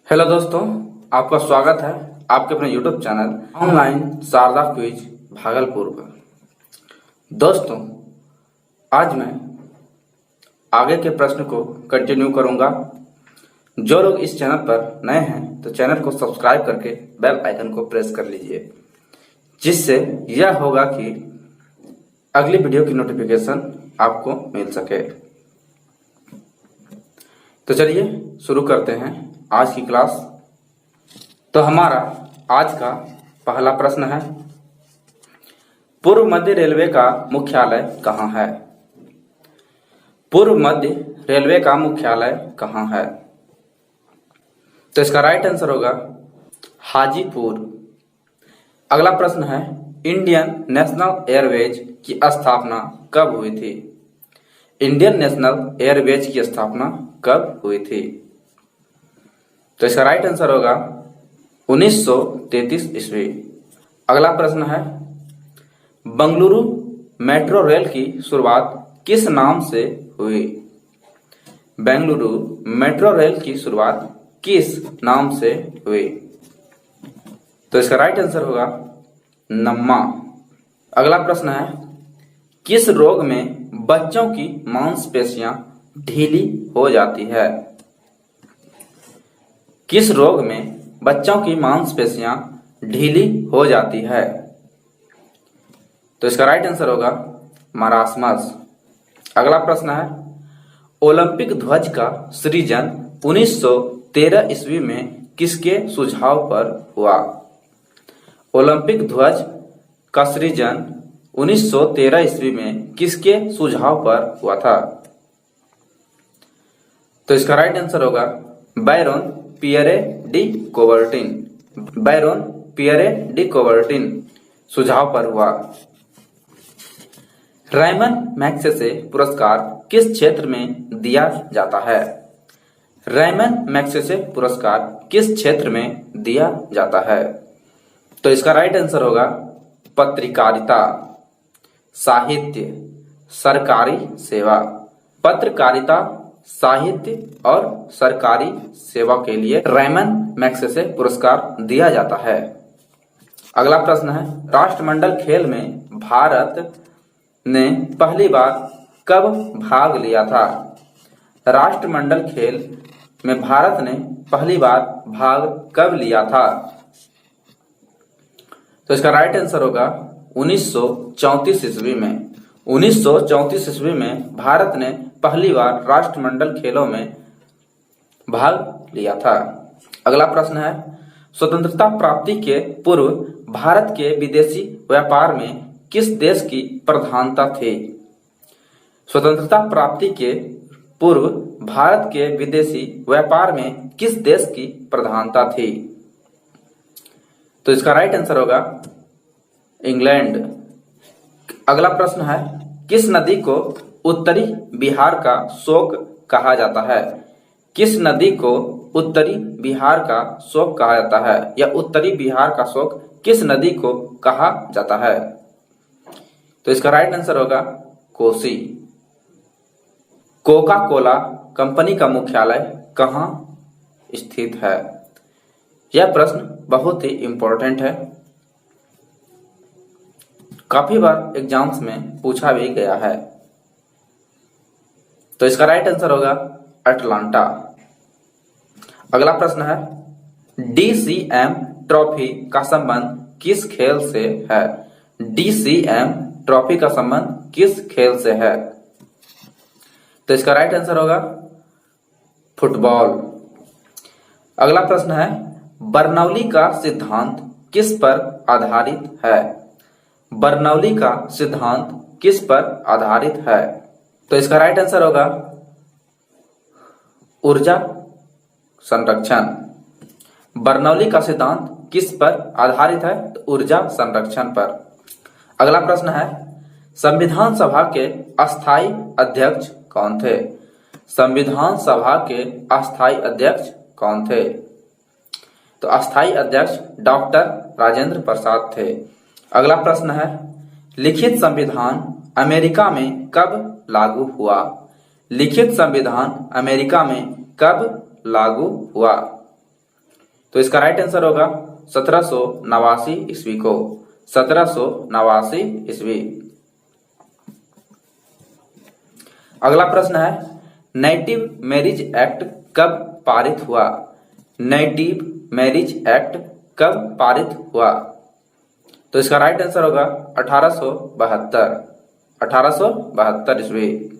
Hello दोस्तों, आपका स्वागत है आपके अपने YouTube channel online Sharada quiz Bhagalpur पर। दोस्तों, आज मैं आगे के प्रश्न को कंटिन्यू करूंगा। जो लोग इस चैनल पर नए हैं तो चैनल को सब्सक्राइब करके बेल आइकन को प्रेस कर लीजिए, जिससे यह होगा कि अगली वीडियो की नोटिफिकेशन आपको मिल सके। तो चलिए शुरू करते हैं आज की क्लास। तो हमारा आज का पहला प्रश्न है, पूर्व मध्य रेलवे का मुख्यालय कहाँ है? पूर्व मध्य रेलवे का मुख्यालय कहाँ है? तो इसका राइट आंसर होगा हाजीपुर। अगला प्रश्न है, इंडियन नेशनल एयरवेज की स्थापना कब हुई थी? इंडियन नेशनल एयरवेज की स्थापना कब हुई थी? तो इसका राइट आंसर होगा 1933 ईस्वी। अगला प्रश्न है, बंगलुरु मेट्रो रेल की शुरुआत किस नाम से हुई? बेंगलुरु मेट्रो रेल की शुरुआत किस नाम से हुई? तो इसका राइट आंसर होगा नम्मा। अगला प्रश्न है, किस रोग में बच्चों की मांसपेशियां ढीली हो जाती है? किस रोग में बच्चों की मांसपेशियां ढीली हो जाती है? तो इसका राइट आंसर होगा मरासमस। अगला प्रश्न है, ओलंपिक ध्वज का सृजन 1913 ईस्वी में किसके सुझाव पर हुआ? ओलंपिक ध्वज का सृजन 1913 ईस्वी में किसके सुझाव पर हुआ था? तो इसका राइट आंसर होगा Baron Pierre de Coubertin. Baron Pierre de Coubertin सुझाव पर हुआ। रायमन मैग्सेसे पुरस्कार किस क्षेत्र में दिया जाता है? रायमन मैग्सेसे पुरस्कार किस क्षेत्र में दिया जाता है? तो इसका राइट आंसर होगा पत्रकारिता, साहित्य, सरकारी सेवा। पत्रकारिता, साहित्य और सरकारी सेवा के लिए रायमन मैग्सेसे पुरस्कार दिया जाता है। अगला प्रश्न है, राष्ट्रमंडल खेल में भारत ने पहली बार कब भाग लिया था? राष्ट्रमंडल खेल में भारत ने पहली बार भाग कब लिया था? तो इसका राइट आंसर होगा 1934 ईस्वी में। 1934 ईस्वी में भारत ने पहली बार राष्ट्रमंडल खेलों में भाग लिया था। अगला प्रश्न है, स्वतंत्रता प्राप्ति के पूर्व भारत के विदेशी व्यापार में किस देश की प्रधानता थी? स्वतंत्रता प्राप्ति के पूर्व भारत के विदेशी व्यापार में किस देश की प्रधानता थी? तो इसका राइट आंसर होगा इंग्लैंड। अगला प्रश्न है, किस नदी को उत्तरी बिहार का शोक कहा जाता है? किस नदी को उत्तरी बिहार का शोक कहा जाता है, या उत्तरी बिहार का शोक किस नदी को कहा जाता है? तो इसका राइट आंसर होगा कोसी। कोका कोला कंपनी का मुख्यालय कहाँ स्थित है? यह प्रश्न बहुत ही इंपॉर्टेंट है, काफी बार एग्जाम्स में पूछा भी गया है। तो इसका राइट आंसर होगा अटलांटा। अगला प्रश्न है, DCM ट्रॉफी का संबंध किस खेल से है? DCM ट्रॉफी का संबंध किस खेल से है? तो इसका राइट आंसर होगा फुटबॉल। अगला प्रश्न है, बर्नौली का सिद्धांत किस पर आधारित है? बर्नौली का सिद्धांत किस पर आधारित है? तो इसका राइट आंसर होगा ऊर्जा संरक्षण। बर्नौली का सिद्धांत किस पर आधारित है? तो ऊर्जा संरक्षण पर। अगला प्रश्न है, संविधान सभा के अस्थायी अध्यक्ष कौन थे? संविधान सभा के अस्थायी अध्यक्ष कौन थे? तो अस्थायी अध्यक्ष डॉक्टर राजेंद्र प्रसाद थे। अगला प्रश्न है, लिखित संविधान अमेरिका में कब लागू हुआ? लिखित संविधान अमेरिका में कब लागू हुआ? तो इसका राइट आंसर होगा 1789 ईस्वी को, 1789 ईस्वी। अगला प्रश्न है, नेटिव मैरिज एक्ट कब पारित हुआ? नेटिव मैरिज एक्ट कब पारित हुआ? तो इसका राइट आंसर होगा 1872 ईस्वी।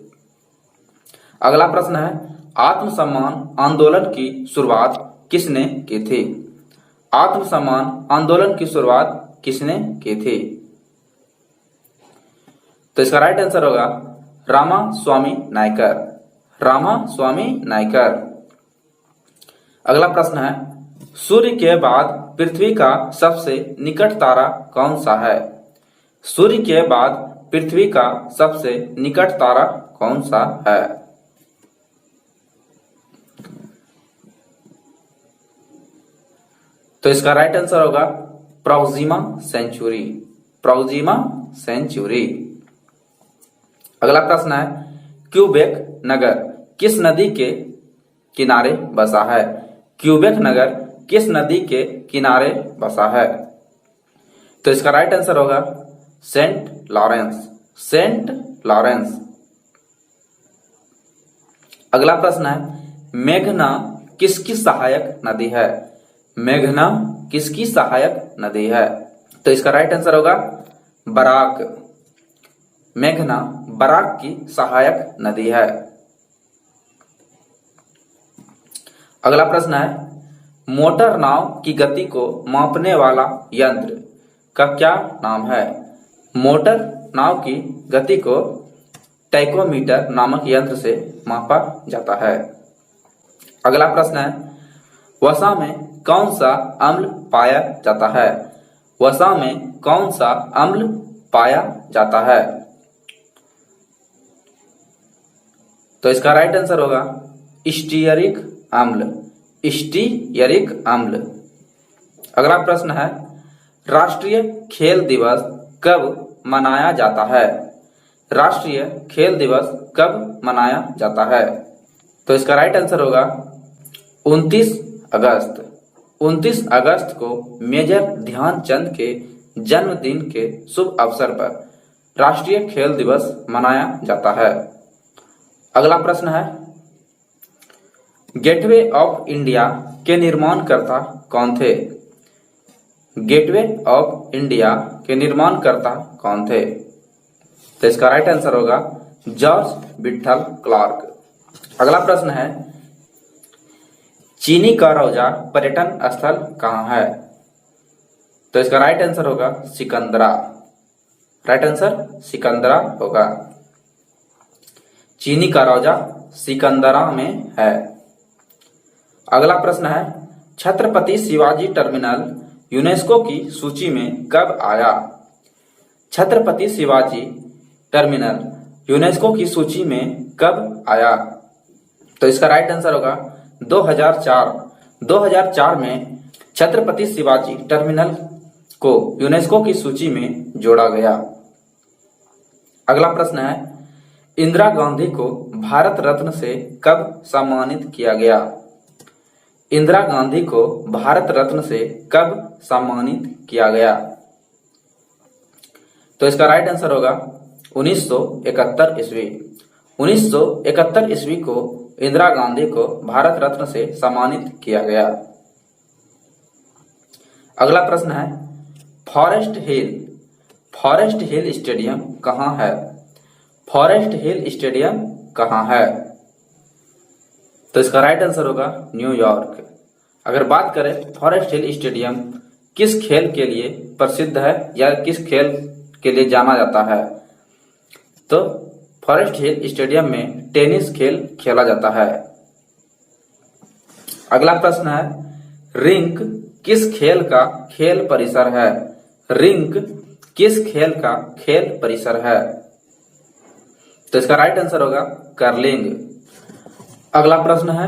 अगला प्रश्न है, आत्मसम्मान आंदोलन की शुरुआत किसने की थी? आत्मसम्मान आंदोलन की शुरुआत किसने की थी? तो इसका राइट आंसर होगा रामास्वामी नायकर, रामास्वामी नायकर। अगला प्रश्न है, सूर्य के बाद पृथ्वी का सबसे निकट तारा कौन सा है? सूर्य के बाद पृथ्वी का सबसे निकट तारा कौन सा है? तो इसका राइट आंसर होगा प्रोक्सिमा सेंचुरी, प्रोक्सिमा सेंचुरी। अगला प्रश्न है, क्यूबेक नगर किस नदी के किनारे बसा है? क्यूबेक नगर किस नदी के किनारे बसा है? तो इसका राइट आंसर होगा सेंट लॉरेंस, सेंट लॉरेंस। अगला प्रश्न है, मेघना किसकी सहायक नदी है? मेघना किसकी सहायक नदी है? तो इसका राइट आंसर होगा बराक, मेघना बराक की सहायक नदी है। अगला प्रश्न है, मोटर नाव की गति को मापने वाला यंत्र का क्या नाम है? मोटर नाव की गति को टैकोमीटर नामक यंत्र से मापा जाता है। अगला प्रश्न है, वसा में कौन सा अम्ल पाया जाता है? वसा में कौन सा अम्ल पाया जाता है? तो इसका राइट आंसर होगा स्टीयरिक अम्ल, स्टीयरिक अम्ल। अगला प्रश्न है, राष्ट्रीय खेल दिवस कब मनाया जाता है? राष्ट्रीय खेल दिवस कब मनाया जाता है? तो इसका राइट आंसर होगा 29 अगस्त। 29 अगस्त को मेजर ध्यानचंद के जन्मदिन के शुभ अवसर पर राष्ट्रीय खेल दिवस मनाया जाता है। अगला प्रश्न है, गेटवे ऑफ इंडिया के निर्माणकर्ता कौन थे? गेटवे ऑफ इंडिया के निर्माणकर्ता कौन थे? तो इसका राइट आंसर होगा जॉर्ज विठल क्लार्क। अगला प्रश्न है, चीनी का रोजा पर्यटन स्थल कहाँ है? तो इसका राइट आंसर होगा सिकंदरा, राइट आंसर सिकंदरा होगा। चीनी का रोजा सिकंदरा में है। अगला प्रश्न है, छत्रपति शिवाजी टर्मिनल यूनेस्को की सूची में कब आया? छत्रपति शिवाजी टर्मिनल यूनेस्को की सूची में कब आया? तो इसका राइट आंसर होगा 2004। 2004 में छत्रपति शिवाजी टर्मिनल को यूनेस्को की सूची में जोड़ा गया। अगला प्रश्न है, इंदिरा गांधी को भारत रत्न से कब सम्मानित किया गया? इंदिरा गांधी को भारत रत्न से कब सम्मानित किया गया? तो इसका राइट आंसर होगा 1971 ईस्वी। 1971 ईस्वी को इंदिरा गांधी को भारत रत्न से सम्मानित किया गया। अगला प्रश्न है, फॉरेस्ट हिल स्टेडियम कहाँ है? फॉरेस्ट हिल स्टेडियम कहाँ है? तो इसका राइट आंसर होगा न्यूयॉर्क। अगर बात करें फॉरेस्ट हिल स्टेडियम किस खेल के लिए प्रसिद्ध है या किस खेल के लिए जाना जाता है, तो फॉरेस्ट हिल स्टेडियम में टेनिस खेल खेला जाता है। अगला प्रश्न है, रिंक किस खेल का खेल परिसर है? रिंक किस खेल का खेल परिसर है? तो इसका राइट आंसर होगा कर्लिंग। अगला प्रश्न है,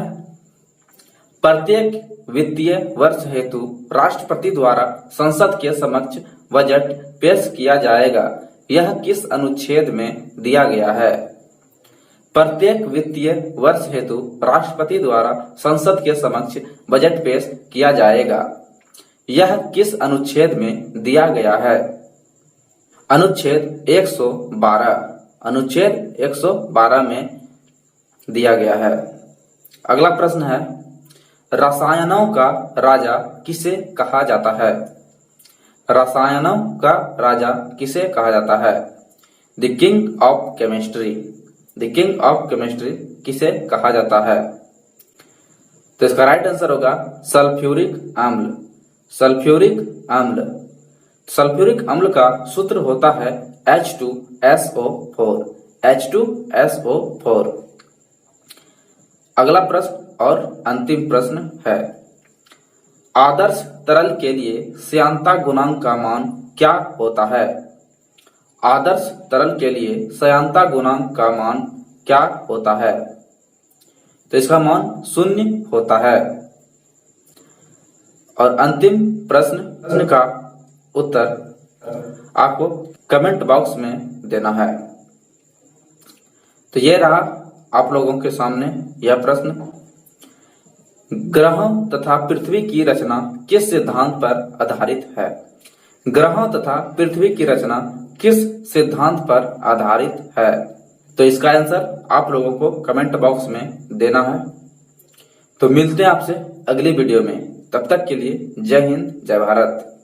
प्रत्येक वित्तीय वर्ष हेतु राष्ट्रपति द्वारा संसद के समक्ष बजट पेश किया जाएगा, यह किस अनुच्छेद में दिया गया है? प्रत्येक वित्तीय वर्ष हेतु राष्ट्रपति द्वारा संसद के समक्ष बजट पेश किया जाएगा। यह किस अनुच्छेद में दिया गया है? अनुच्छेद 112। अनुच्छेद 112 में दिया गया है। अगला प्रश्न है, रसायनों का राजा किसे कहा जाता है? रसायनों का राजा किसे कहा जाता है? The king of chemistry. The king of chemistry किसे कहा जाता है? तो इसका राइट आंसर होगा सल्फ्यूरिक अम्ल। सल्फ्यूरिक अम्ल। सल्फ्यूरिक अम्ल का सूत्र होता है H2SO4। H2SO4। अगला प्रश्न और अंतिम प्रश्न है, आदर्श तरल के लिए श्यानता गुणांक का मान क्या होता है? आदर्श तरल के लिए श्यानता गुणांक का मान क्या होता है? तो इसका मान 0 होता है। और अंतिम प्रश्न का उत्तर आपको कमेंट बॉक्स में देना है। तो ये रहा आप लोगों के सामने यह प्रश्न। ग्रहों तथा पृथ्वी की रचना किस सिद्धांत पर आधारित है? ग्रहों तथा पृथ्वी की रचना किस सिद्धांत पर आधारित है? तो इसका आंसर आप लोगों को कमेंट बॉक्स में देना है। तो मिलते हैं आपसे अगली वीडियो में। तब तक के लिए जय हिंद, जय भारत।